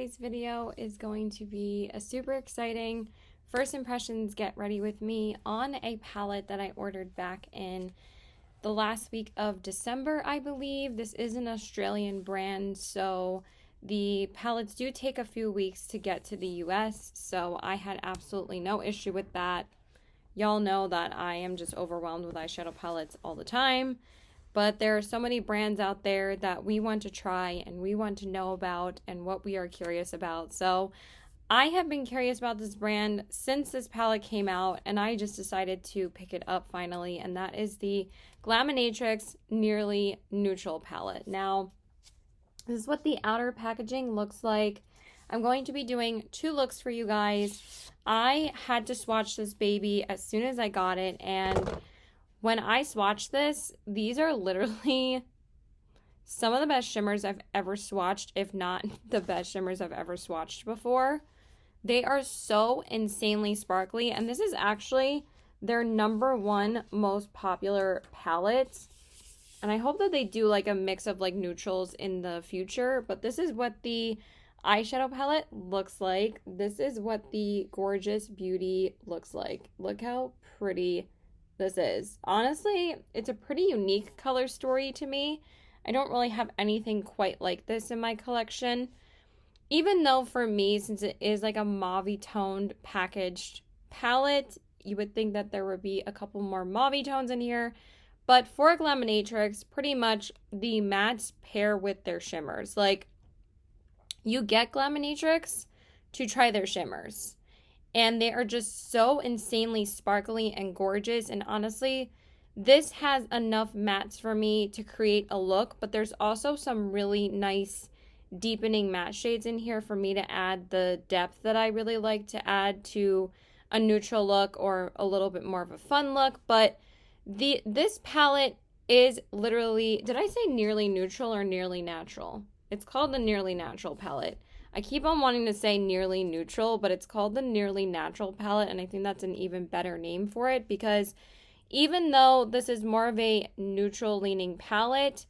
today's video is going to be a super exciting first impressions get ready with me on a palette that I ordered back in the last week of December, I believe. This is an Australian brand, so the palettes do take a few weeks to get to the US, so I had absolutely no issue with that. Y'all know that I am just overwhelmed with eyeshadow palettes all the time. But there are so many brands out there that we want to try and we want to know about and what we are curious about. So I have been curious about this brand since this palette came out, and I just decided to pick it up finally, and that is the Glaminatrix Nearly Natural Palette. Now, this is what the outer packaging looks like. I'm going to be doing two looks for you guys. I had to swatch this baby as soon as I got it, and when I swatched this, these are literally some of the best shimmers I've ever swatched, if not the best shimmers I've ever swatched before. They are so insanely sparkly, and this is actually their #1 most popular palette. And I hope that they do like a mix of like neutrals in the future, but this is what the eyeshadow palette looks like. This is what the Gorgeous Beauty looks like. Look how pretty this is. Honestly, it's a pretty unique color story to me. I don't really have anything quite like this in my collection. Even though for me, since it is like a mauve toned packaged palette, you would think that there would be a couple more mauve tones in here. But for Glaminatrix, pretty much the mattes pair with their shimmers. Like, you get Glaminatrix to try their shimmers. And they are just so insanely sparkly and gorgeous. And honestly, this has enough mattes for me to create a look. But there's also some really nice deepening matte shades in here for me to add the depth that I really like to add to a neutral look or a little bit more of a fun look. But this palette is literally, did I say nearly neutral or nearly natural? It's called the Nearly Natural Palette. I keep on wanting to say nearly neutral, but it's called the Nearly Natural Palette, and I think that's an even better name for it because even though this is more of a neutral leaning palette,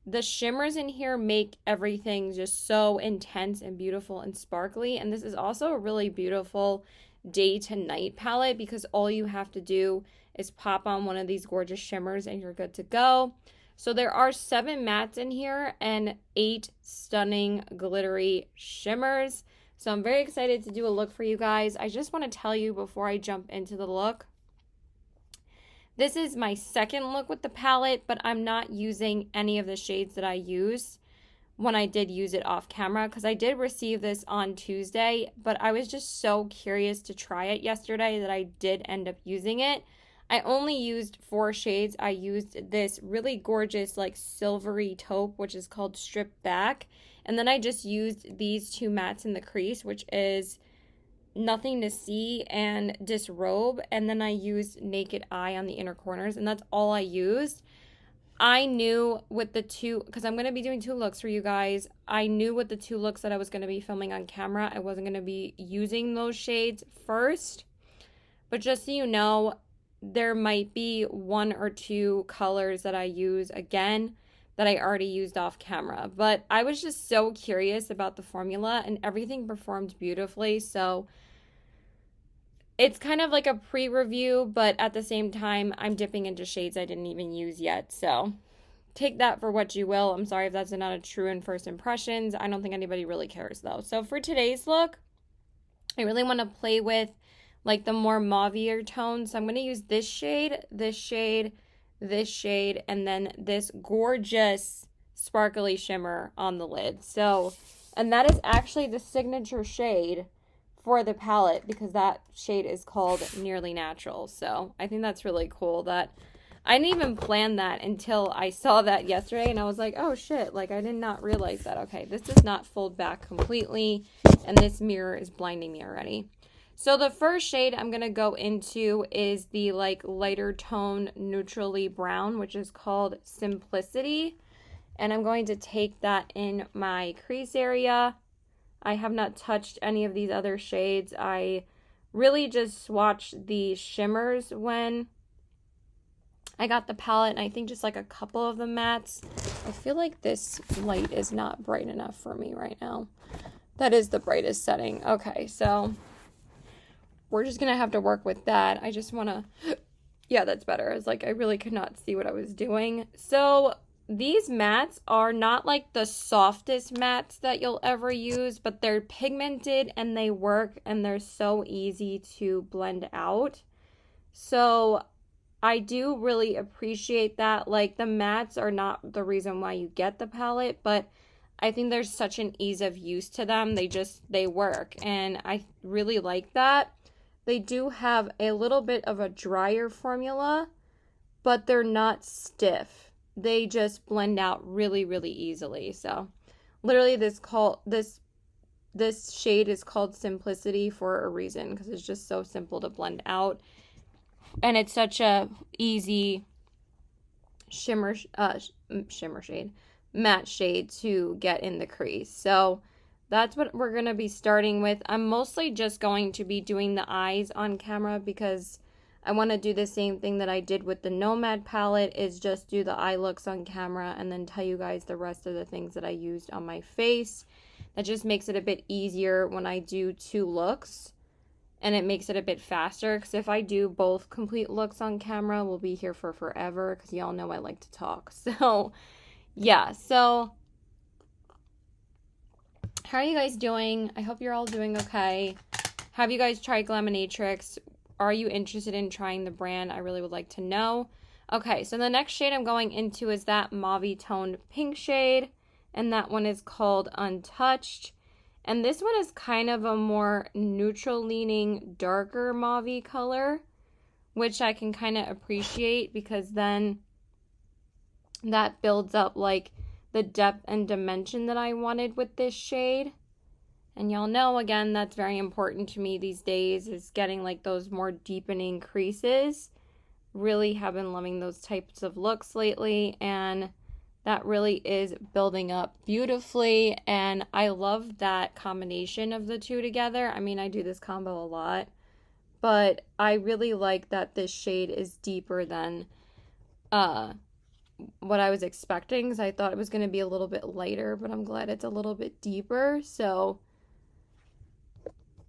the shimmers in here make everything just so intense and beautiful and sparkly. And this is also a really beautiful day to night palette because all you have to do is pop on one of these gorgeous shimmers and you're good to go. So there are 7 mattes in here and 8 stunning glittery shimmers. So I'm very excited to do a look for you guys. I just want to tell you before I jump into the look, this is my second look with the palette, but I'm not using any of the shades that I used when I did use it off camera because I did receive this on Tuesday, but I was just so curious to try it yesterday that I did end up using it. I only used 4 shades. I used this really gorgeous like silvery taupe, which is called Strip Back. And then I just used these 2 mattes in the crease, which is Nothing to See and Disrobe. And then I used Naked Eye on the inner corners. And that's all I used. I knew with the 2, because I'm going to be doing 2 looks for you guys. I knew with the 2 looks that I was going to be filming on camera, I wasn't going to be using those shades first. But just so you know, there might be 1 or 2 colors that I use again that I already used off camera. But I was just so curious about the formula and everything performed beautifully. So it's kind of like a pre-review, but at the same time, I'm dipping into shades I didn't even use yet. So take that for what you will. I'm sorry if that's not a true and first impressions. I don't think anybody really cares though. So for today's look, I really want to play with like the more mauve-ier tones. So I'm going to use this shade, this shade, this shade, and then this gorgeous sparkly shimmer on the lid. So, and that is actually the signature shade for the palette because that shade is called Nearly Natural. So I think that's really cool that I didn't even plan that until I saw that yesterday and I was like, oh shit, like I did not realize that. Okay, this does not fold back completely and this mirror is blinding me already. So the first shade I'm going to go into is the like lighter tone neutrally brown, which is called Simplicity. And I'm going to take that in my crease area. I have not touched any of these other shades. I really just swatched the shimmers when I got the palette. And I think just like a couple of the mattes. I feel like this light is not bright enough for me right now. That is the brightest setting. Okay, so we're just going to have to work with that. I just want to, yeah, that's better. It's like I really could not see what I was doing. So these mattes are not like the softest mattes that you'll ever use, but they're pigmented and they work and they're so easy to blend out. So I do really appreciate that. Like the mattes are not the reason why you get the palette, but I think there's such an ease of use to them. They work and I really like that. They do have a little bit of a drier formula, but they're not stiff. They just blend out really, really easily. So literally this shade is called Simplicity for a reason, because it's just so simple to blend out. And it's such a easy matte shade to get in the crease. So that's what we're going to be starting with. I'm mostly just going to be doing the eyes on camera because I want to do the same thing that I did with the Nomad palette, is just do the eye looks on camera and then tell you guys the rest of the things that I used on my face. That just makes it a bit easier when I do 2 looks, and it makes it a bit faster, because if I do both complete looks on camera, we'll be here for forever, because y'all know I like to talk. So yeah, so how are you guys doing? I hope you're all doing okay. Have you guys tried Glaminatrix? Are you interested in trying the brand? I really would like to know. Okay, so the next shade I'm going into is that mauve toned pink shade, and that one is called Untouched. And this one is kind of a more neutral leaning, darker mauve color, which I can kind of appreciate, because then that builds up like the depth and dimension that I wanted with this shade. And y'all know, again, that's very important to me these days, is getting like those more deepening creases. Really have been loving those types of looks lately, and that really is building up beautifully, and I love that combination of the two together. I mean, I do this combo a lot, but I really like that this shade is deeper than what I was expecting, because I thought it was going to be a little bit lighter, but I'm glad it's a little bit deeper. So,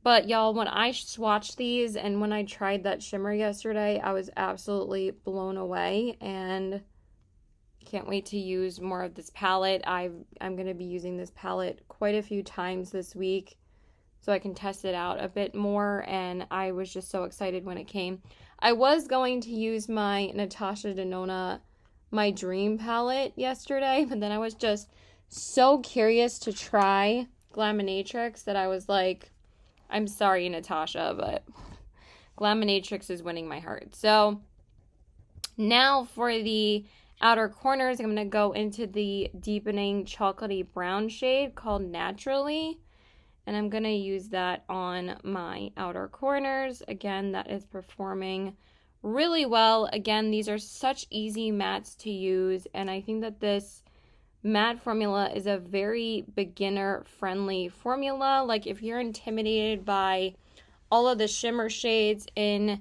but y'all, when I swatched these and when I tried that shimmer yesterday, I was absolutely blown away, and can't wait to use more of this palette. I'm going to be using this palette quite a few times this week so I can test it out a bit more, and I was just so excited when it came. I was going to use my Natasha Denona My Dream palette yesterday, but then I was just so curious to try Glaminatrix that I was like, I'm sorry, Natasha, but Glaminatrix is winning my heart. So now for the outer corners, I'm going to go into the deepening chocolatey brown shade called Naturally, and I'm going to use that on my outer corners. Again, that is performing really well. Again, these are such easy mattes to use, and I think that this matte formula is a very beginner friendly formula. Like if you're intimidated by all of the shimmer shades in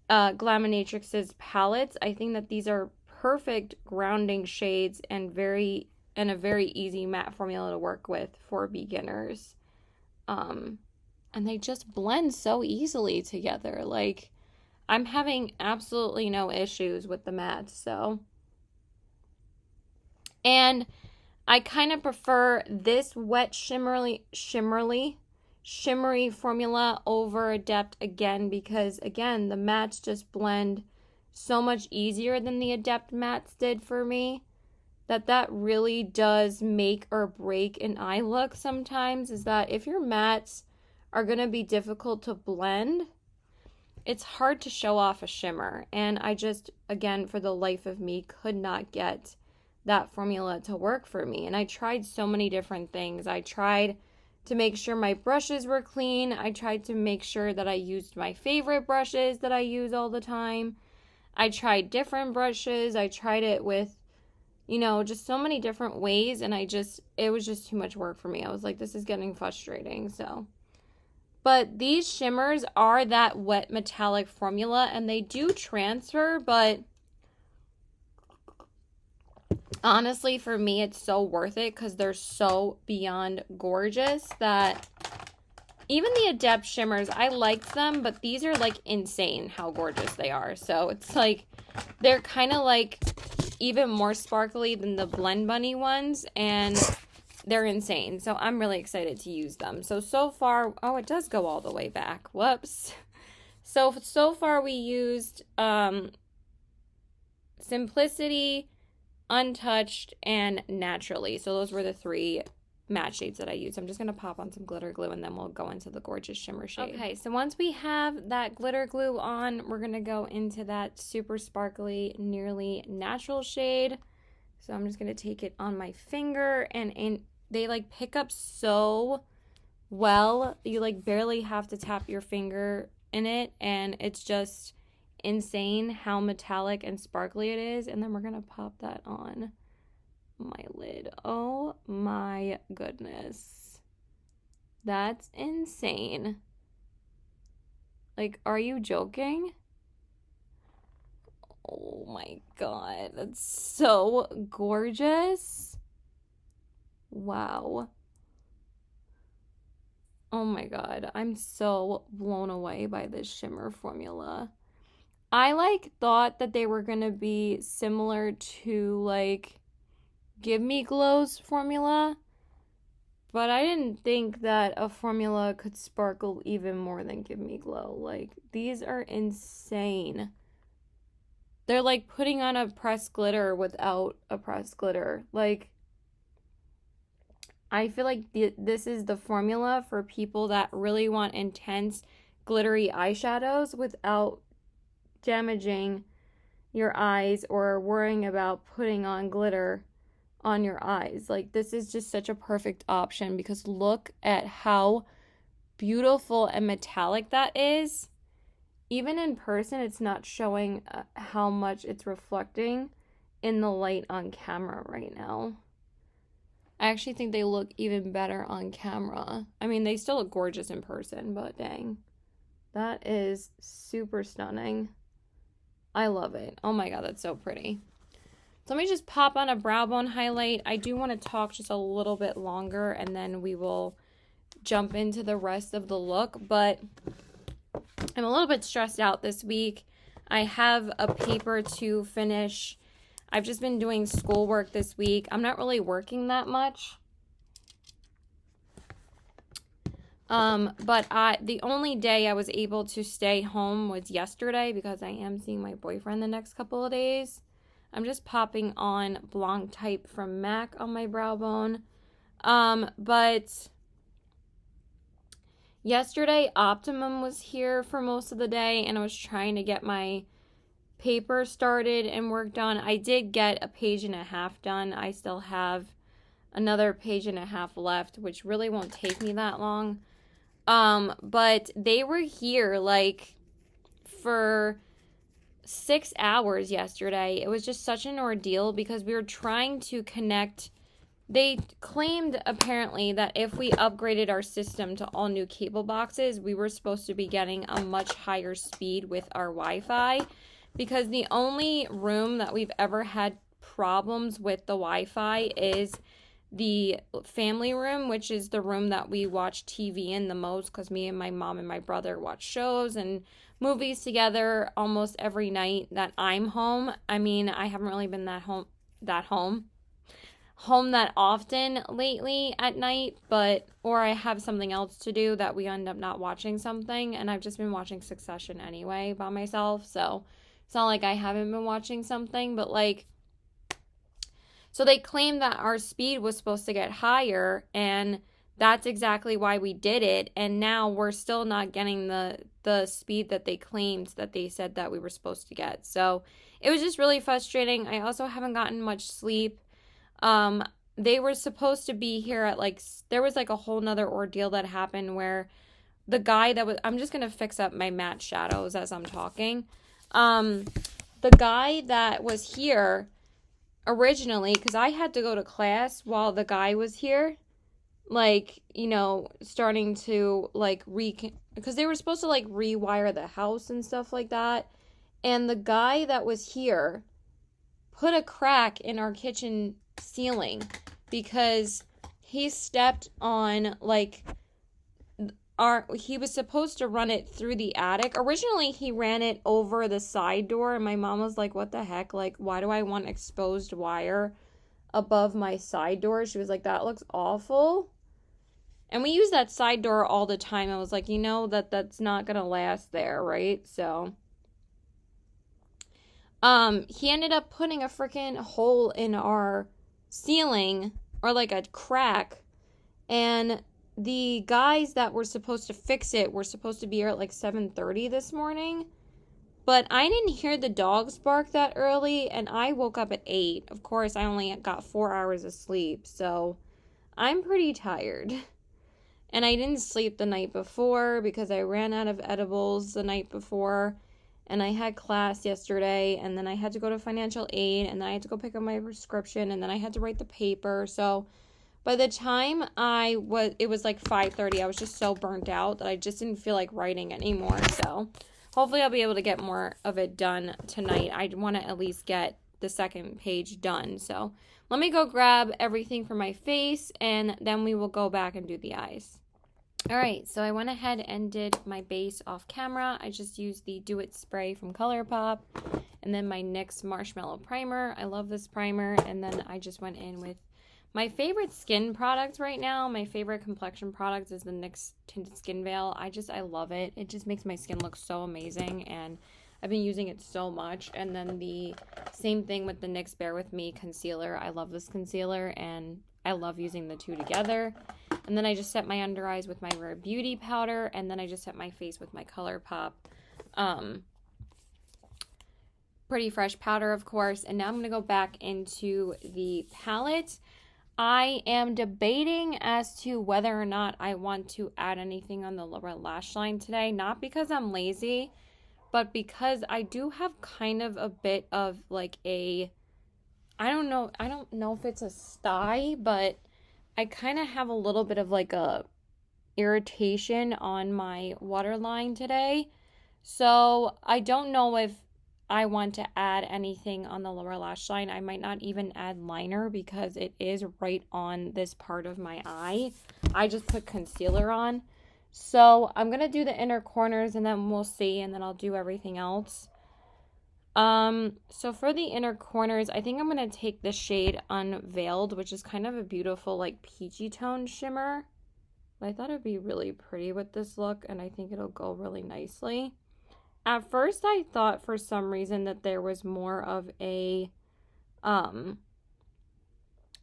Glaminatrix's palettes, I think that these are perfect grounding shades and a very easy matte formula to work with for beginners. And they just blend so easily together. Like, I'm having absolutely no issues with the mattes. So, and I kind of prefer this wet shimmery formula over Adept again, because again, the mattes just blend so much easier than the Adept mattes did for me, that really does make or break an eye look sometimes. Is that if your mattes are going to be difficult to blend, it's hard to show off a shimmer, and I just, again, for the life of me, could not get that formula to work for me. And I tried so many different things. I tried to make sure my brushes were clean. I tried to make sure that I used my favorite brushes that I use all the time. I tried different brushes. I tried it with, you know, just so many different ways, and it was just too much work for me. I was like, this is getting frustrating. So, but these shimmers are that wet metallic formula, and they do transfer, but honestly, for me, it's so worth it because they're so beyond gorgeous that even the Adept shimmers, I liked them, but these are like insane how gorgeous they are. So it's like, they're kind of like even more sparkly than the Blend Bunny ones, and they're insane. So I'm really excited to use them. So far, oh, it does go all the way back. Whoops. So far we used Simplicity, Untouched, and Naturally. So those were the 3 matte shades that I used. I'm just going to pop on some glitter glue and then we'll go into the gorgeous shimmer shade. Okay, so once we have that glitter glue on, we're going to go into that super sparkly Nearly Natural shade. So I'm just going to take it on my finger, and they like pick up so well. You like barely have to tap your finger in it, and it's just insane how metallic and sparkly it is. And then we're going to pop that on my lid. Oh my goodness. That's insane. Like, are you joking? Oh my god, that's so gorgeous. Wow. Oh my god, I'm so blown away by this shimmer formula. I like thought that they were gonna be similar to like Give Me Glow's formula, but I didn't think that a formula could sparkle even more than Give Me Glow. Like, these are insane. They're like putting on a pressed glitter without a pressed glitter. Like, I feel like this is the formula for people that really want intense glittery eyeshadows without damaging your eyes or worrying about putting on glitter on your eyes. Like, this is just such a perfect option because look at how beautiful and metallic that is. Even in person, it's not showing how much it's reflecting in the light on camera right now. I actually think they look even better on camera. I mean, they still look gorgeous in person, but dang. That is super stunning. I love it. Oh my god, that's so pretty. So let me just pop on a brow bone highlight. I do want to talk just a little bit longer and then we will jump into the rest of the look, but I'm a little bit stressed out this week. I have a paper to finish. I've just been doing schoolwork this week. I'm not really working that much. But the only day I was able to stay home was yesterday because I am seeing my boyfriend the next couple of days. I'm just popping on Blanc Type from MAC on my brow bone. But yesterday Optimum was here for most of the day and I was trying to get my paper started and work done. I did get a page and a half done. I still have another page and a half left, which really won't take me that long. But they were here like for 6 hours yesterday. It was just such an ordeal because we were trying to connect. They claimed apparently that if we upgraded our system to all new cable boxes, we were supposed to be getting a much higher speed with our Wi-Fi, because the only room that we've ever had problems with the Wi-Fi is the family room, which is the room that we watch TV in the most because me and my mom and my brother watch shows and movies together almost every night that I'm home. I mean, I haven't really been home that often lately at night, or I have something else to do that we end up not watching something, and I've just been watching Succession anyway by myself, so it's not like I haven't been watching something, but like, so they claimed that our speed was supposed to get higher, and that's exactly why we did it, and now we're still not getting the speed that they claimed that they said that we were supposed to get. So it was just really frustrating. I also haven't gotten much sleep. They were supposed to be here at there was like a whole nother ordeal that happened where the guy that was, I'm just going to fix up my matte shadows as I'm talking. The guy that was here originally, because I had to go to class while the guy was here, like, you know, starting to like because they were supposed to like rewire the house and stuff like that, and the guy that was here put a crack in our kitchen ceiling because he stepped on, like, he was supposed to run it through the attic. Originally, he ran it over the side door, and my mom was like, what the heck? Like, why do I want exposed wire above my side door? She was like, that looks awful. And we use that side door all the time. I was like, you know, that's not gonna last there, right? So he ended up putting a freaking hole in our ceiling, or like a crack, and the guys that were supposed to fix it were supposed to be here at like 7:30 this morning, but I didn't hear the dogs bark that early, and I woke up at 8. Of course, I only got 4 hours of sleep, so I'm pretty tired. And I didn't sleep the night before because I ran out of edibles the night before, and I had class yesterday, and then I had to go to financial aid, and then I had to go pick up my prescription, and then I had to write the paper. So by the time it was like 5:30, I was just so burnt out that I just didn't feel like writing anymore. So hopefully I'll be able to get more of it done tonight. I want to at least get the second page done. So let me go grab everything for my face, and then we will go back and do the eyes. Alright, so I went ahead and did my base off camera. I just used the Do It spray from ColourPop, and then my NYX Marshmallow Primer. I love this primer. And then I just went in with my favorite skin product right now. My favorite complexion product is the NYX Tinted Skin Veil. I love it. It just makes my skin look so amazing, and I've been using it so much. And then the same thing with the NYX Bear With Me concealer. I love this concealer, and I love using the two together. And then I just set my under eyes with my Rare Beauty powder, and then I just set my face with my ColourPop Pretty Fresh powder, of course. And now I'm going to go back into the palette. I am debating as to whether or not I want to add anything on the lower lash line today. Not because I'm lazy, but because I do have kind of a bit of like a, I don't know if it's a sty, but I kind of have a little bit of like a irritation on my waterline today. So I don't know if I want to add anything on the lower lash line. I might not even add liner because it is right on this part of my eye. I just put concealer on. So I'm going to do the inner corners, and then we'll see, and then I'll do everything else. So for the inner corners, I think I'm going to take the shade Unveiled, which is kind of a beautiful, like, peachy tone shimmer. But I thought it would be really pretty with this look, and I think it'll go really nicely. At first, I thought for some reason that there was more of a,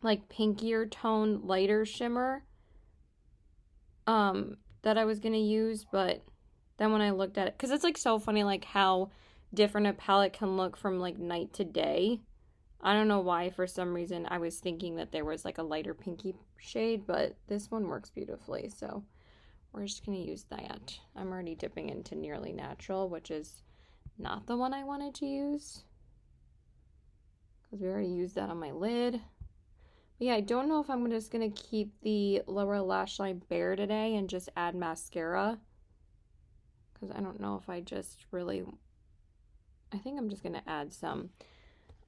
like, pinkier tone, lighter shimmer, that I was going to use, but then when I looked at it, because it's, like, so funny, like, how different a palette can look from like night to day. I don't know why for some reason I was thinking that there was like a lighter pinky shade, but this one works beautifully, so we're just gonna use that. I'm already dipping into Nearly Natural, which is not the one I wanted to use because we already used that on my lid. But yeah, I don't know if I'm just gonna keep the lower lash line bare today and just add mascara, because I don't know if I just really, I think I'm just going to add some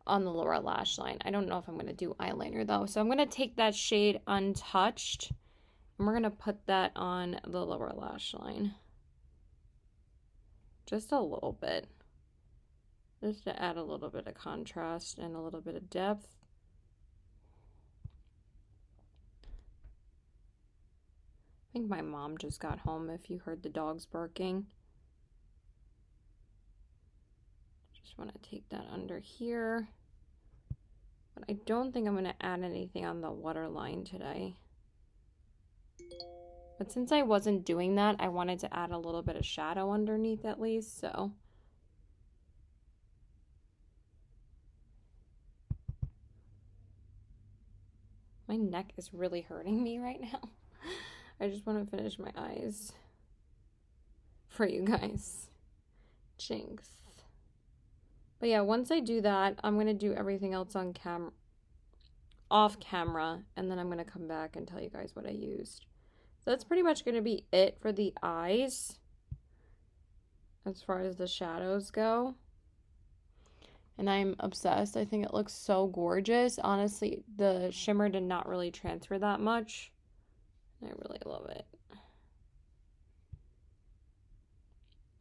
on the lower lash line. I don't know if I'm going to do eyeliner though. So I'm going to take that shade Untouched, and we're going to put that on the lower lash line. Just a little bit. Just to add a little bit of contrast and a little bit of depth. I think my mom just got home, if you heard the dogs barking. Just want to take that under here. But I don't think I'm going to add anything on the waterline today. But since I wasn't doing that, I wanted to add a little bit of shadow underneath at least, so. My neck is really hurting me right now. I just want to finish my eyes for you guys. Jinx. But yeah, once I do that, I'm going to do everything else on off camera, and then I'm going to come back and tell you guys what I used. So that's pretty much going to be it for the eyes as far as the shadows go. and I'm obsessed. I think it looks so gorgeous. Honestly, the shimmer did not really transfer that much. I really love it.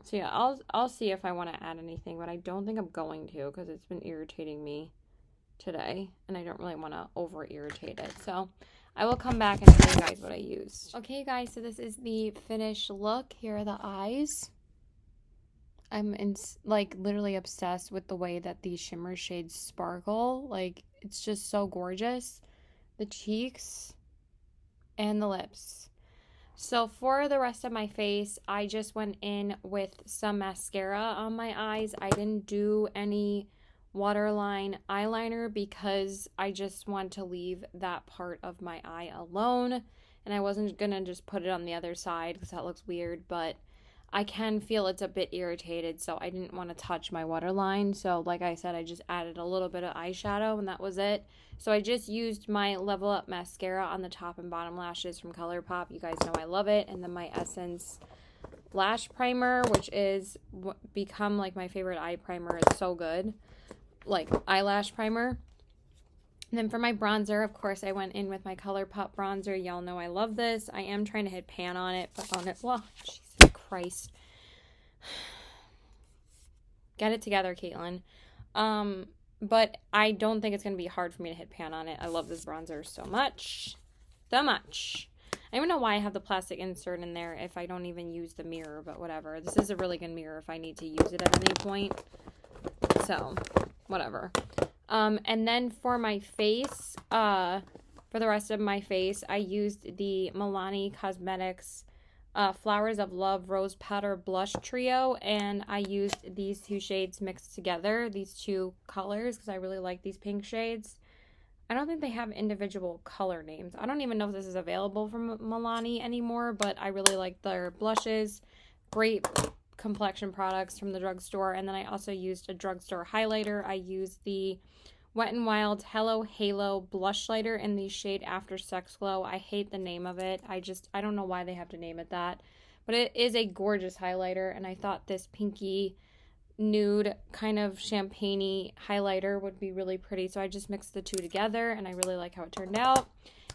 So yeah, I'll see if I want to add anything, but I don't think I'm going to because it's been irritating me today, and I don't really want to over irritate it. So I will come back and show you guys what I used. Okay, guys, so this is the finished look. Here are the eyes. I'm like literally obsessed with the way that these shimmer shades sparkle. Like, it's just so gorgeous. The cheeks and the lips. So for the rest of my face, I just went in with some mascara on my eyes. I didn't do any waterline eyeliner because I just want to leave that part of my eye alone. And I wasn't going to just put it on the other side because that looks weird, but I can feel it's a bit irritated, so I didn't want to touch my waterline. So like I said, I just added a little bit of eyeshadow and that was it. So I just used my Level Up mascara on the top and bottom lashes from ColourPop. You guys know I love it. And then my Essence lash primer, which is become like my favorite eye primer. It's so good. Like eyelash primer. And then for my bronzer, of course, I went in with my ColourPop bronzer. Y'all know I love this. I am trying to hit pan on it, but on it, well, Jesus Christ. Get it together, Caitlin. But I don't think it's going to be hard for me to hit pan on it. I love this bronzer so much. So much. I don't even know why I have the plastic insert in there if I don't even use the mirror, but whatever. This is a really good mirror if I need to use it at any point. So, whatever. And then for my face, for the rest of my face, I used the Milani Cosmetics Flowers of Love Rose Powder Blush Trio, and I used these two shades mixed together, these two colors, because I really like these pink shades. I don't think they have individual color names. I don't even know if this is available from Milani anymore, but I really like their blushes. Great complexion products from the drugstore. And then I also used a drugstore highlighter. I used the Wet n Wild Hello Halo blush lighter in the shade After Sex Glow. I hate the name of it. I don't know why they have to name it that. But it is a gorgeous highlighter, and I thought this pinky nude kind of champagne-y highlighter would be really pretty. So I just mixed the two together, and I really like how it turned out.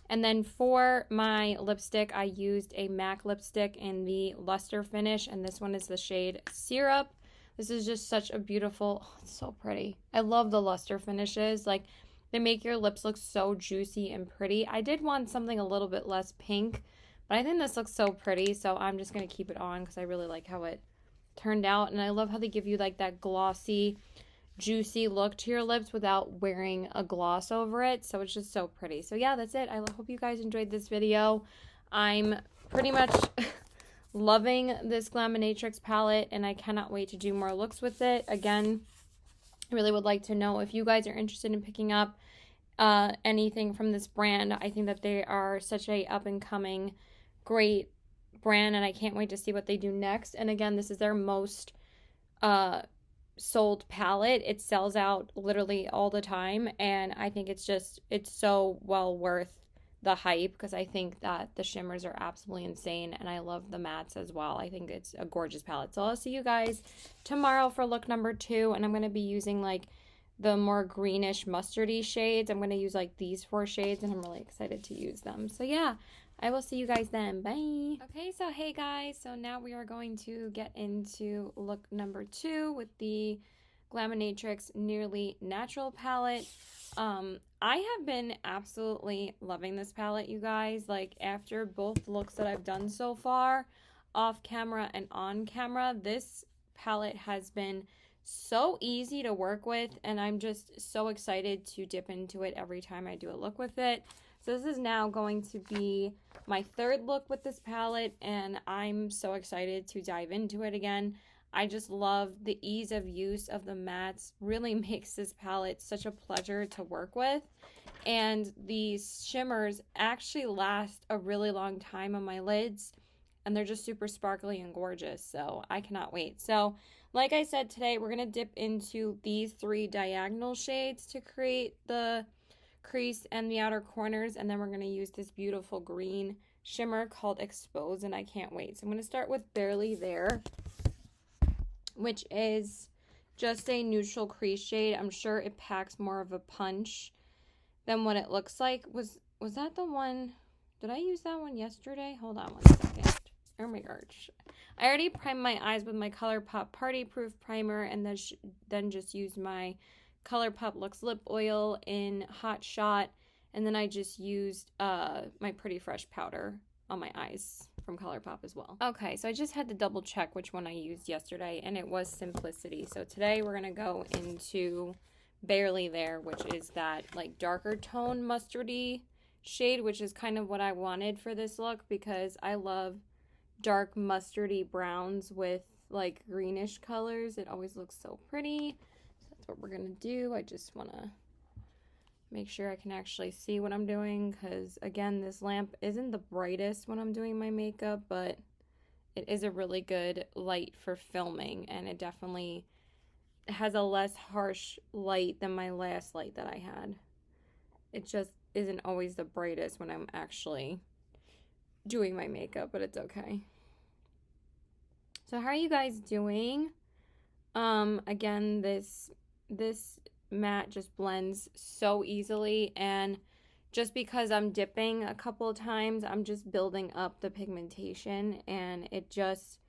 And then for my lipstick, I used a MAC lipstick in the Luster finish, and this one is the shade Syrup. This is just such a beautiful, oh, it's so pretty. I love the luster finishes. Like, they make your lips look so juicy and pretty. I did want something a little bit less pink, but I think this looks so pretty, so I'm just going to keep it on because I really like how it turned out. And I love how they give you like that glossy, juicy look to your lips without wearing a gloss over it. So it's just so pretty. So yeah, that's it. I hope you guys enjoyed this video. I'm pretty much loving this Glaminatrix palette, and I cannot wait to do more looks with it. Again, I really would like to know if you guys are interested in picking up anything from this brand. I think that they are such a up-and-coming great brand, and I can't wait to see what they do next. And again, this is their most sold palette. It sells out literally all the time, and I think it's so well worth the hype because I think that the shimmers are absolutely insane, and I love the mattes as well. I think it's a gorgeous palette. So I'll see you guys tomorrow for look number 2, and I'm going to be using like the more greenish mustardy shades. I'm going to use like these 4 shades, and I'm really excited to use them. So yeah, I will see you guys then. Bye. Okay, so hey guys, so now we are going to get into look number 2 with the Glaminatrix Nearly Natural Palette. I have been absolutely loving this palette, you guys. Like, after both looks that I've done so far, off camera and on camera, this palette has been so easy to work with, and I'm just so excited to dip into it every time I do a look with it. So this is now going to be my 3rd look with this palette, and I'm so excited to dive into it again. I just love the ease of use of the mattes. Really makes this palette such a pleasure to work with. And these shimmers actually last a really long time on my lids, and they're just super sparkly and gorgeous. So I cannot wait. So like I said, today we're going to dip into these 3 diagonal shades to create the crease and the outer corners, and then we're going to use this beautiful green shimmer called Expose, and I can't wait. So I'm going to start with Barely There, which is just a neutral crease shade. I'm sure it packs more of a punch than what it looks like. Was that the one? Did I use that one yesterday? Hold on 1 second. Oh my gosh. I already primed my eyes with my ColourPop Party Proof Primer, and then just used my ColourPop Luxe Lip Oil in Hot Shot, and then I just used my Pretty Fresh powder on my eyes from ColourPop as well. Okay, so I just had to double check which one I used yesterday, and it was Simplicity. So today we're gonna go into Barely There, which is that like darker tone mustardy shade, which is kind of what I wanted for this look because I love dark mustardy browns with like greenish colors. It always looks so pretty. So that's what we're gonna do. I just want to make sure I can actually see what I'm doing because again, this lamp isn't the brightest when I'm doing my makeup, but it is a really good light for filming, and it definitely has a less harsh light than my last light that I had. It just isn't always the brightest when I'm actually doing my makeup, but it's okay. So how are you guys doing? Again, this matte just blends so easily, and just because I'm dipping a couple of times, I'm just building up the pigmentation, and it just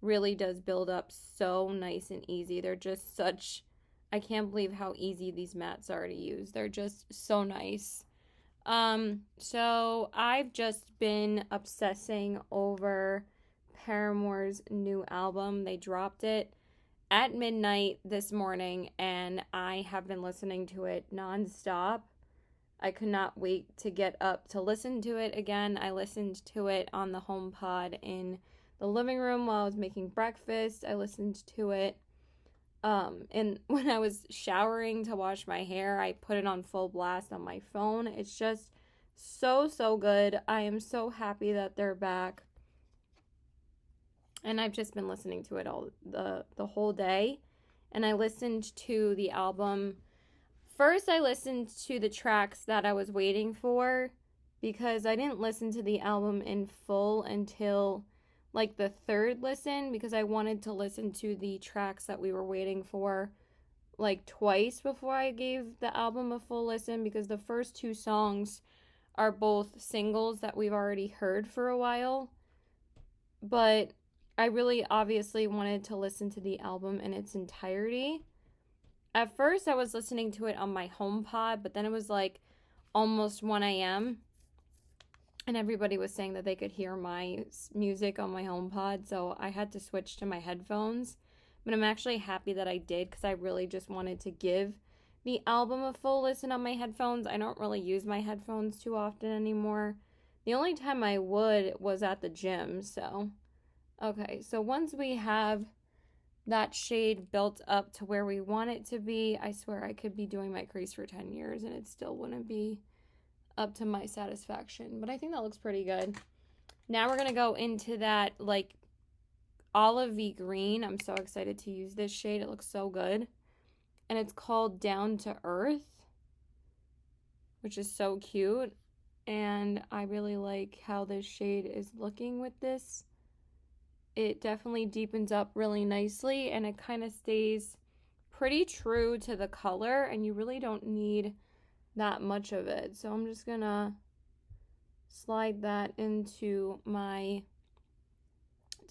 really does build up so nice and easy. They're just such, I can't believe how easy these mattes are to use. They're just so nice. So I've just been obsessing over Paramore's new album. They dropped it at midnight this morning, and I have been listening to it nonstop. I could not wait to get up to listen to it again. I listened to it on the HomePod in the living room while I was making breakfast. I listened to it and when I was showering to wash my hair, I put it on full blast on my phone. It's just so good. I am so happy that they're back. And I've just been listening to it all the whole day. And I listened to the album. First, I listened to the tracks that I was waiting for because I didn't listen to the album in full until like the third listen, because I wanted to listen to the tracks that we were waiting for like twice before I gave the album a full listen, because the first two songs are both singles that we've already heard for a while. But I really obviously wanted to listen to the album in its entirety. At first I was listening to it on my HomePod, but then it was like almost 1 a.m. and everybody was saying that they could hear my music on my HomePod, so I had to switch to my headphones. But I'm actually happy that I did, because I really just wanted to give the album a full listen on my headphones. I don't really use my headphones too often anymore. The only time I would was at the gym, so. Okay, so once we have that shade built up to where we want it to be, I swear I could be doing my crease for 10 years and it still wouldn't be up to my satisfaction, but I think that looks pretty good. Now we're gonna go into that like olivey green. I'm so excited to use this shade. It looks so good, and it's called Down to Earth, which is so cute, and I really like how this shade is looking with this. It definitely deepens up really nicely, and it kind of stays pretty true to the color, and you really don't need that much of it. So I'm just gonna slide that into my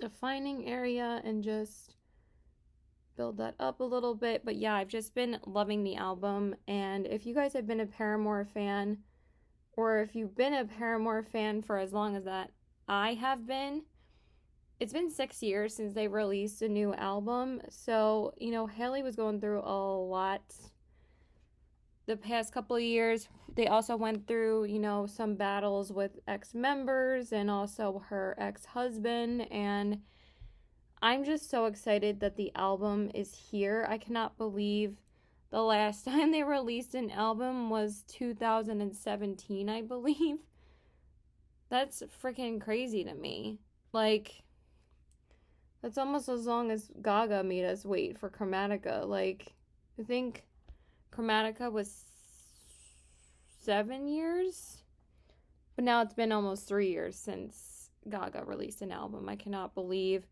defining area and just build that up a little bit. But yeah, I've just been loving the album, and if you guys have been a Paramore fan, or if you've been a Paramore fan for as long as that I have been, it's been 6 years since they released a new album. So, you know, Hailey was going through a lot the past couple of years. They also went through, you know, some battles with ex-members and also her ex-husband, and I'm just so excited that the album is here. I cannot believe the last time they released an album was 2017, I believe. That's freaking crazy to me. Like, that's almost as long as Gaga made us wait for Chromatica. Like, I think Chromatica was 7 years, but now it's been almost 3 years since Gaga released an album. I cannot believe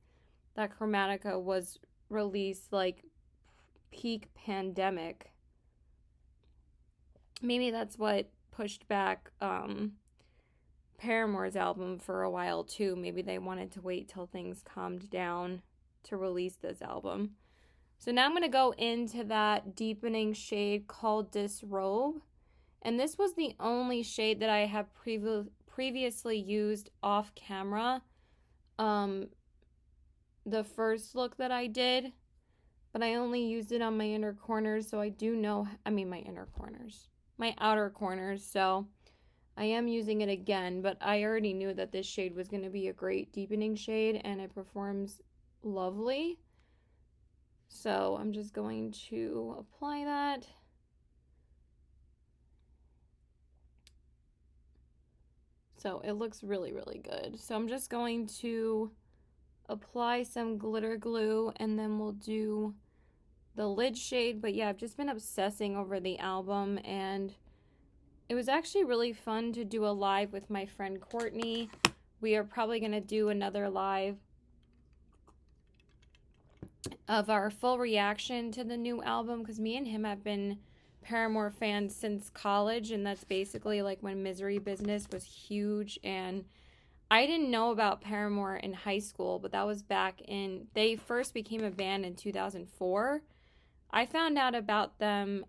that Chromatica was released like peak pandemic. Maybe that's what pushed back Paramore's album for a while too. Maybe they wanted to wait till things calmed down to release this album. So now I'm going to go into that deepening shade called Disrobe. And this was the only shade that I have previously used off camera. The first look that I did, but I only used it on my inner corners, so I do know, my inner corners, my outer corners, so I am using it again, but I already knew that this shade was going to be a great deepening shade, and it performs lovely. So I'm just going to apply that. So it looks really, really good. So I'm just going to apply some glitter glue, and then we'll do the lid shade. But yeah, I've just been obsessing over the album, and it was actually really fun to do a live with my friend Courtney. We are probably going to do another live of our full reaction to the new album, because me and him have been Paramore fans since college, and that's basically like when Misery Business was huge. And I didn't know about Paramore in high school, but that was back in, they first became a band in 2004. I found out about them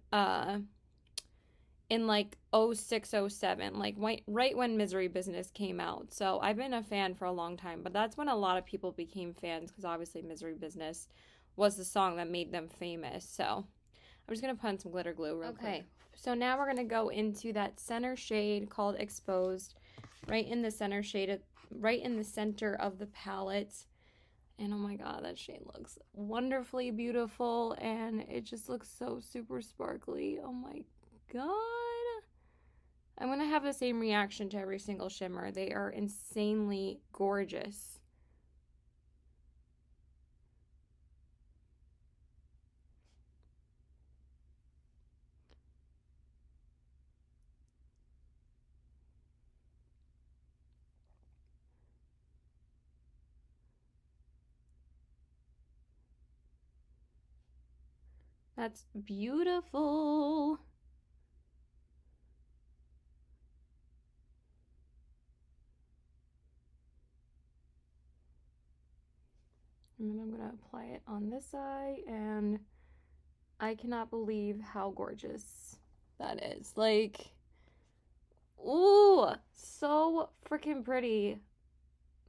in like 06, 07, like right when Misery Business came out. So I've been a fan for a long time, but that's when a lot of people became fans, because obviously Misery Business was the song that made them famous. So I'm just going to put on some glitter glue real quick. So now we're going to go into that center shade called Exposed, right in the center shade, right in the center of the palette. And oh my god, that shade looks wonderfully beautiful, and it just looks so super sparkly. Oh my god. I'm going to have the same reaction to every single shimmer. They are insanely gorgeous. That's beautiful. And then I'm going to apply it on this eye, and I cannot believe how gorgeous that is. Like, ooh, so freaking pretty.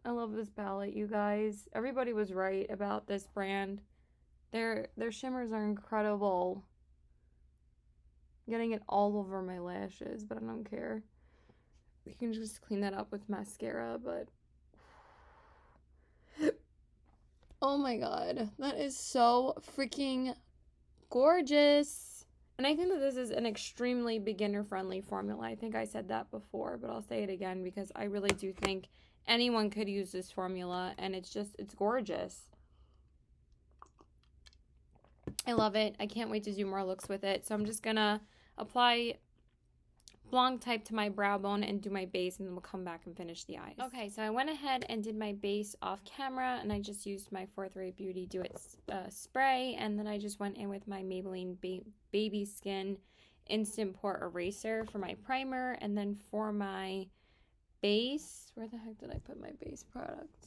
I love this palette, you guys. Everybody was right about this brand. Their shimmers are incredible. Getting it all over my lashes, but I don't care. You can just clean that up with mascara, but oh my god, that is so freaking gorgeous. And I think that this is an extremely beginner-friendly formula. I think I said that before, but I'll say it again because I really do think anyone could use this formula, and it's gorgeous. I love it. I can't wait to do more looks with it. So I'm just gonna apply Blanc type to my brow bone and do my base, and then we'll come back and finish the eyes. Okay, so I went ahead and did my base off camera, and I just used my 4th Ray Beauty Do It spray, and then I just went in with my Maybelline Baby Skin Instant Pore Eraser for my primer, and then for my base, where the heck did I put my base product?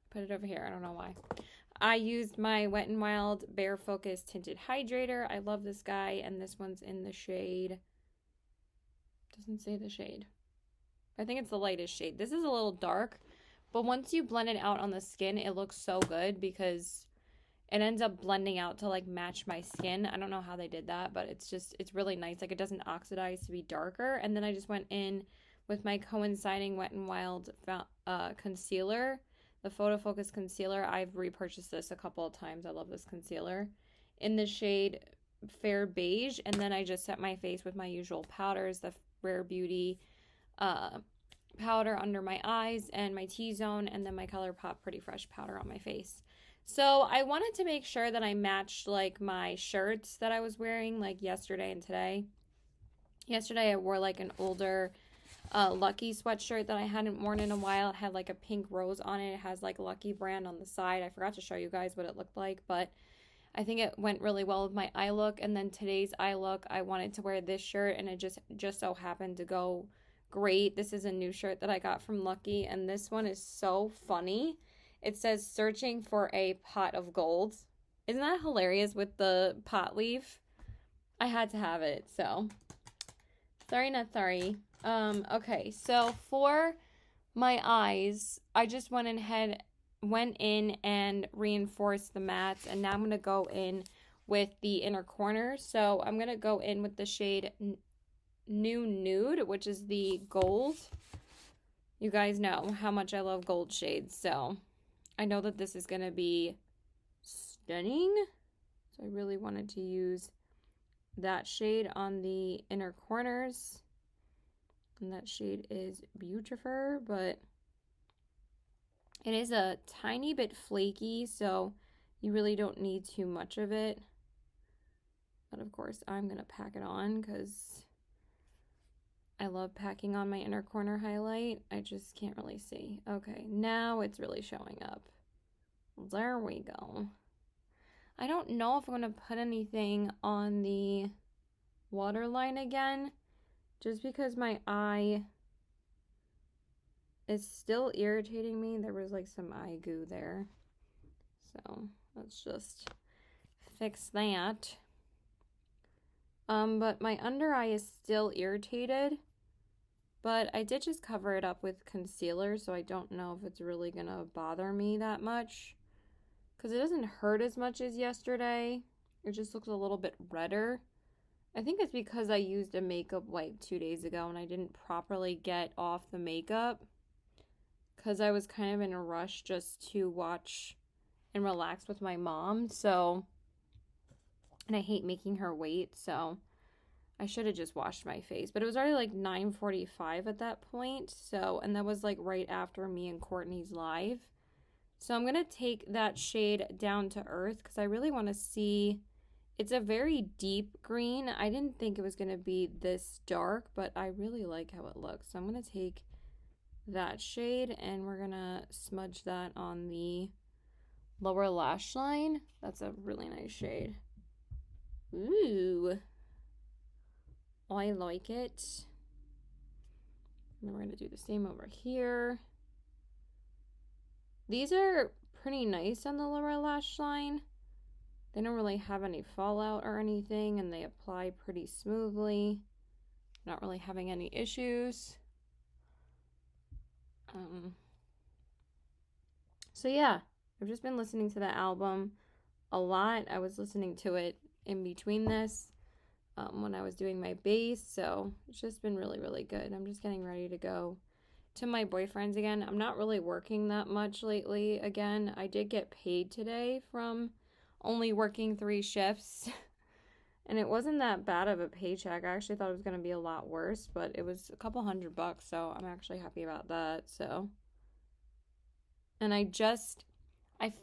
Put it over here, I don't know why. I used my Wet n Wild Bare Focus Tinted Hydrator. I love this guy, and this one's in the shade, doesn't say the shade. I think it's the lightest shade. This is a little dark, but once you blend it out on the skin, it looks so good because it ends up blending out to like match my skin. I don't know how they did that, but it's really nice. Like, it doesn't oxidize to be darker. And then I just went in with my coinciding Wet n Wild concealer. The Photo Focus concealer. I've repurchased this a couple of times. I love this concealer in the shade Fair Beige. And then I just set my face with my usual powders, the Rare Beauty powder under my eyes and my T-zone, and then my ColourPop Pretty Fresh powder on my face. So I wanted to make sure that I matched like my shirts that I was wearing like yesterday and today. Yesterday I wore like an older Lucky sweatshirt that I hadn't worn in a while. It had like a pink rose on it. It has like Lucky brand on the side. I forgot to show you guys what it looked like, but I think it went really well with my eye look. And then today's eye look, I wanted to wear this shirt, and it just so happened to go great. This is a new shirt that I got from Lucky, and this one is so funny. It says searching for a pot of gold. Isn't that hilarious with the pot leaf? I had to have it, so sorry, not sorry. Okay, so for my eyes, I just went in and reinforced the mattes, and now I'm going to go in with the inner corner. So I'm going to go in with the shade New Nude, which is the gold. You guys know how much I love gold shades, so I know that this is going to be stunning. So I really wanted to use that shade on the inner corners. And that shade is beautiful, but it is a tiny bit flaky, so you really don't need too much of it. But of course, I'm going to pack it on because I love packing on my inner corner highlight. I just can't really see. Okay, now it's really showing up. There we go. I don't know if I'm going to put anything on the waterline again, just because my eye is still irritating me. There was like some eye goo there. So let's just fix that. But my under eye is still irritated. But I did just cover it up with concealer, so I don't know if it's really going to bother me that much. Because it doesn't hurt as much as yesterday. It just looks a little bit redder. I think it's because I used a makeup wipe 2 days ago and I didn't properly get off the makeup. Because I was kind of in a rush just to watch and relax with my mom. So, and I hate making her wait, so I should have just washed my face. But it was already like 9:45 at that point. So, and that was like right after me and Courtney's live. So I'm going to take that shade Down to Earth because I really want to see. It's a very deep green. I didn't think it was going to be this dark, but I really like how it looks. So I'm going to take that shade and we're going to smudge that on the lower lash line. That's a really nice shade. Ooh. I like it. And then we're going to do the same over here. These are pretty nice on the lower lash line. They don't really have any fallout or anything, and they apply pretty smoothly. Not really having any issues. So yeah, I've just been listening to the album a lot. I was listening to it in between this when I was doing my base, so it's just been really, really good. I'm just getting ready to go to my boyfriend's again. I'm not really working that much lately again. I did get paid today from only working 3 shifts. And it wasn't that bad of a paycheck. I actually thought it was going to be a lot worse, but it was a couple $100, so I'm actually happy about that. So, and I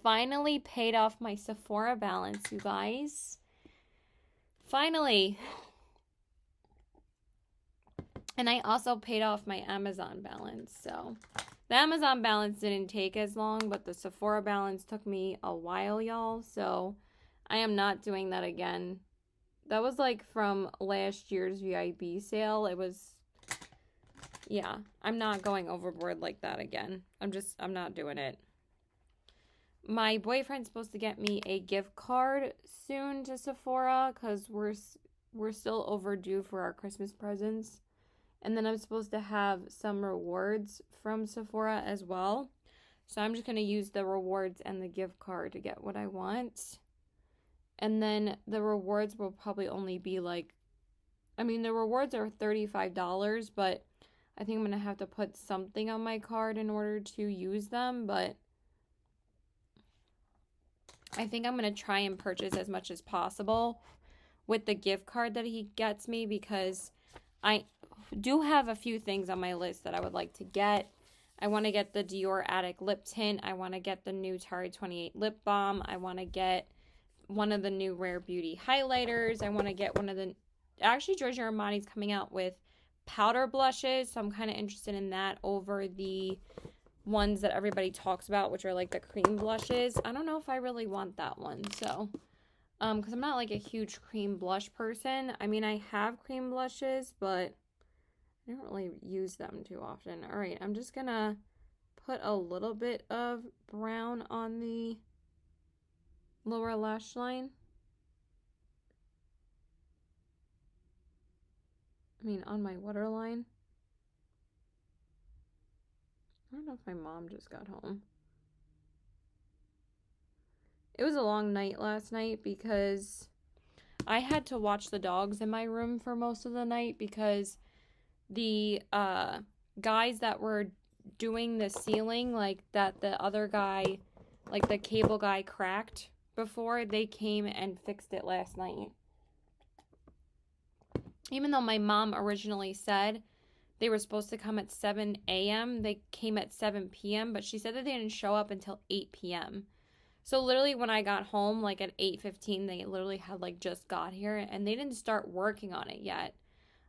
finally paid off my Sephora balance, you guys. Finally. And I also paid off my Amazon balance. So the Amazon balance didn't take as long, but the Sephora balance took me a while, y'all. So I am not doing that again. That was like from last year's VIB sale. It was, yeah, I'm not going overboard like that again. I'm not doing it. My boyfriend's supposed to get me a gift card soon to Sephora because we're still overdue for our Christmas presents. And then I'm supposed to have some rewards from Sephora as well. So I'm just going to use the rewards and the gift card to get what I want. And then the rewards will probably only be like, the rewards are $35, but I think I'm going to have to put something on my card in order to use them. But I think I'm going to try and purchase as much as possible with the gift card that he gets me because I do have a few things on my list that I would like to get. I want to get the Dior Addict lip tint. I want to get the new Tari 28 lip balm. I want to get one of the new Rare Beauty highlighters. I want to get one of the... Actually, Giorgio Armani's coming out with powder blushes, so I'm kind of interested in that over the ones that everybody talks about, which are like the cream blushes. I don't know if I really want that one, so Because I'm not like a huge cream blush person. I mean, I have cream blushes, but I don't really use them too often. All right, I'm just gonna put a little bit of brown on the lower lash line. I mean, on my waterline. I don't know if my mom just got home. It was a long night last night because I had to watch the dogs in my room for most of the night because the guys that were doing the ceiling, like that the other guy, like the cable guy cracked before, they came and fixed it last night. Even though my mom originally said they were supposed to come at 7 a.m., they came at 7 p.m., but she said that they didn't show up until 8 p.m. So literally when I got home, like at 8:15, they literally had like just got here and they didn't start working on it yet.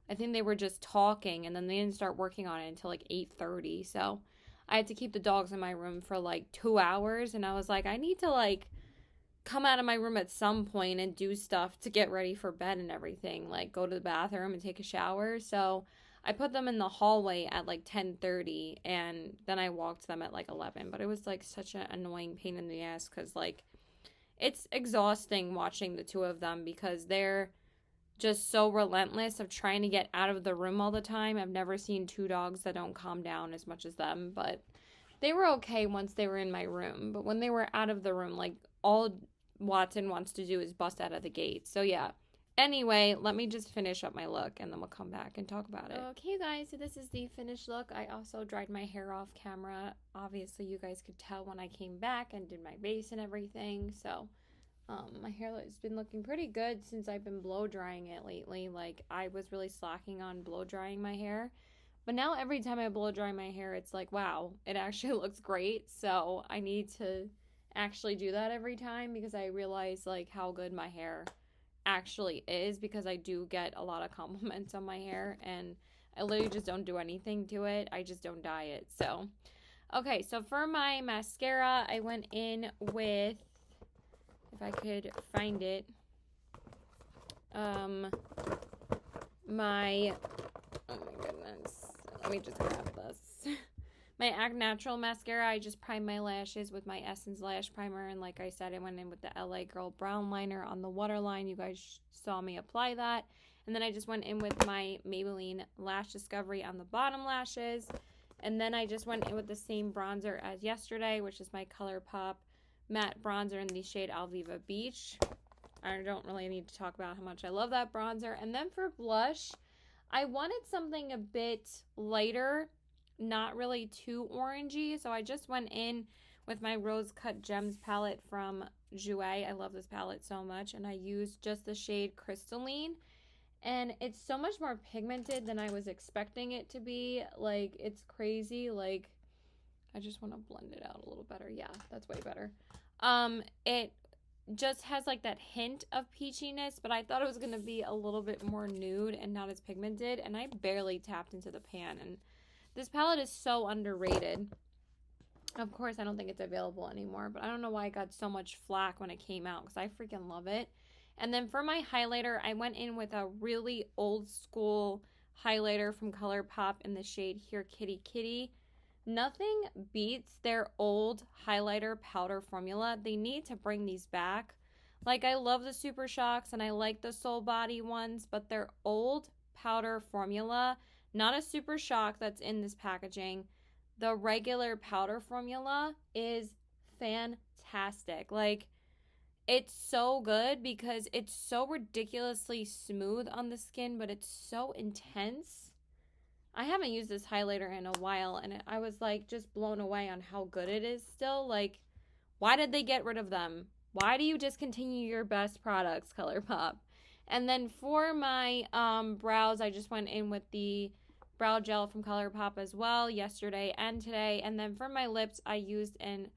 I think they were just talking and then they didn't start working on it until like 8:30. So I had to keep the dogs in my room for like 2 hours and I was like, I need to like come out of my room at some point and do stuff to get ready for bed and everything, like go to the bathroom and take a shower. So I put them in the hallway at like 10:30 and then I walked them at like 11. But it was like such an annoying pain in the ass because like it's exhausting watching the two of them because they're just so relentless of trying to get out of the room all the time. I've never seen two dogs that don't calm down as much as them, but they were okay once they were in my room. But when they were out of the room, like all Watson wants to do is bust out of the gate. So yeah. Anyway, let me just finish up my look and then we'll come back and talk about it. Okay, you guys, so this is the finished look. I also dried my hair off camera. Obviously, you guys could tell when I came back and did my base and everything. So my hair has been looking pretty good since I've been blow drying it lately. Like, I was really slacking on blow drying my hair. But now every time I blow dry my hair, it's like, wow, it actually looks great. So I need to actually do that every time because I realize, like, how good my hair actually is because I do get a lot of compliments on my hair and I literally just don't do anything to it. I just don't dye it. So, okay, so for my mascara, I went in with, if I could find it, oh my goodness, let me just grab this. My Act Natural mascara, I just primed my lashes with my Essence Lash Primer, and like I said, I went in with the LA Girl Brown Liner on the waterline. You guys saw me apply that. And then I just went in with my Maybelline Lash Discovery on the bottom lashes. And then I just went in with the same bronzer as yesterday, which is my ColourPop matte bronzer in the shade Alviva Beach. I don't really need to talk about how much I love that bronzer. And then for blush, I wanted something a bit lighter, not really too orangey, so I just went in with my Rose Cut Gems palette from Jouer. I love this palette so much, and I used just the shade Crystalline, and it's so much more pigmented than I was expecting it to be. Like, it's crazy. Like, I just want to blend it out a little better. Yeah, that's way better. It just has like that hint of peachiness, but I thought it was going to be a little bit more nude and not as pigmented, and I barely tapped into the pan, and this palette is so underrated. Of course, I don't think it's available anymore, but I don't know why I got so much flack when it came out because I freaking love it. And then for my highlighter, I went in with a really old school highlighter from ColourPop in the shade Here Kitty Kitty. Nothing beats their old highlighter powder formula. They need to bring these back. Like, I love the Super Shocks and I like the Soul Body ones, but their old powder formula, not a Super Shock that's in this packaging, the regular powder formula is fantastic. Like, it's so good because it's so ridiculously smooth on the skin, but it's so intense. I haven't used this highlighter in a while, and I was like just blown away on how good it is still. Like, why did they get rid of them? Why do you discontinue your best products, ColourPop? And then for my brows, I just went in with the brow gel from ColourPop as well yesterday and today. And then for my lips, I used an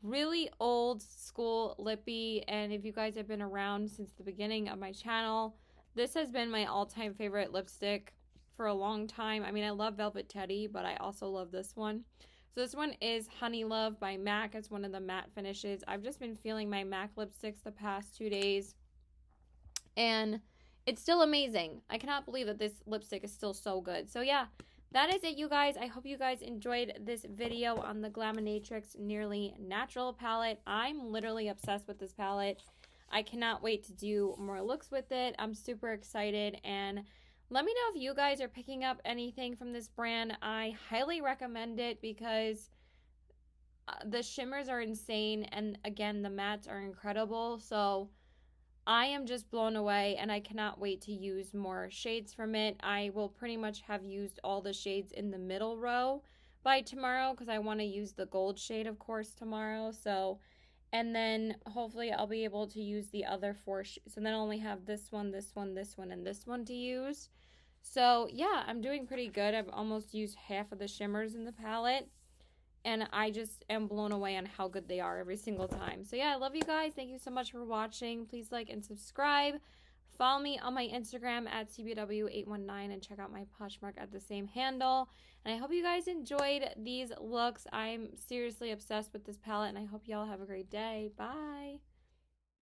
really old school lippy, and if you guys have been around since the beginning of my channel, this has been my all-time favorite lipstick for a long time. I mean, I love Velvet Teddy, but I also love this one. So this one is Honey Love by MAC. It's one of the matte finishes. I've just been feeling my MAC lipsticks the past 2 days. And it's still amazing. I cannot believe that this lipstick is still so good. So yeah, that is it, you guys. I hope you guys enjoyed this video on the Glaminatrix Nearly Natural Palette. I'm literally obsessed with this palette. I cannot wait to do more looks with it. I'm super excited, and let me know if you guys are picking up anything from this brand. I highly recommend it because the shimmers are insane, and again, the mattes are incredible. So I am just blown away, and I cannot wait to use more shades from it. I will pretty much have used all the shades in the middle row by tomorrow because I want to use the gold shade, of course, tomorrow. So, and then hopefully I'll be able to use the other 4 shades. And then I only have this one, this one, this one, and this one to use. So yeah, I'm doing pretty good. I've almost used half of the shimmers in the palette, and I just am blown away on how good they are every single time. So yeah, I love you guys. Thank you so much for watching. Please like and subscribe. Follow me on my Instagram at CBW819 and check out my Poshmark at the same handle. And I hope you guys enjoyed these looks. I'm seriously obsessed with this palette, and I hope y'all have a great day. Bye.